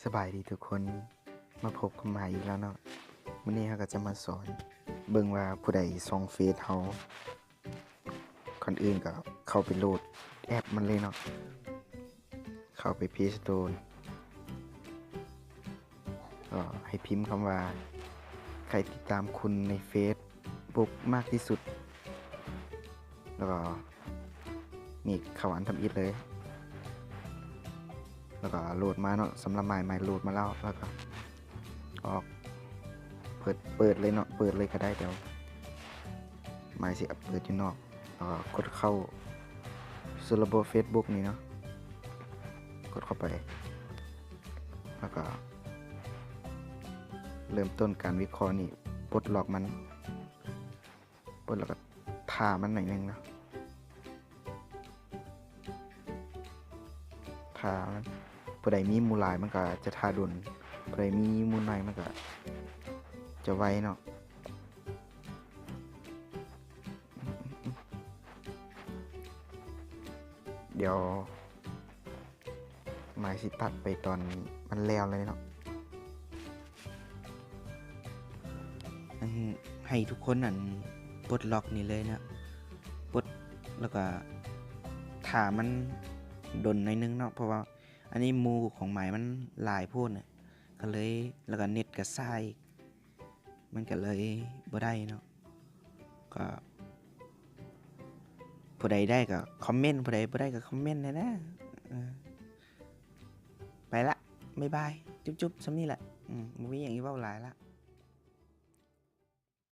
สบายดีทุกคนมาพบกันใหม่อีกแล้วเนาะวันนี้เราก็จะมาสอนเบิ่งว่าผู้ใดส่องเฟซเฮาคนอื่นก็เข้าไปโหลดแอปมันเลยเนาะเข้าไป Play Store ก็ให้พิมพ์คำว่าใครติดตามคุณใน Facebook มากที่สุดแล้วก็นี่เข้าอันทำอิฐเลย แล้วก็โหลดมาเนาะสำหรับใหม่โหลดมาแล้วก็ออกเปิดเลยเนาะเปิดเลยก็ได้เดี๋ยวหมายสิเปิดอยู่นอกแล้วก็กดเข้าสู่ระบบ Facebook นี่เนาะกดเข้าไปแล้วก็เริ่มต้นการวิเคราะห์นี่ปลดล็อกมันปลดแล้วก็ท่ามันหน่อยนึงเนาะท่ามันผู้ใดมีมูลหลายมันก็จะท่าดุนผู้ใดมีมูลน้อยมันก็จะไวเนาะเดี๋ยวหมายสิตัดไปตอนมันแล้วเลยเนาะให้ทุกคนนั่นปลดล็อกนี่เลยนะปลดแล้วก็ถามันดนในนึงเนาะเพราะว่าอันนี้มูของหมายมันหลายโพดน่ะก็เลยแล้วก็เน็ตก็ทรายมันก็เลยบ่ได้เนาะก็ผู้ใดได้ก็คอมเมนต์ผู้ใดบ่ได้ก็คอมเมนต์นะไปละบ๊ายบายจุ๊บๆซ้ำนี่แหละบ่มีหยังอีเว้าหลายละ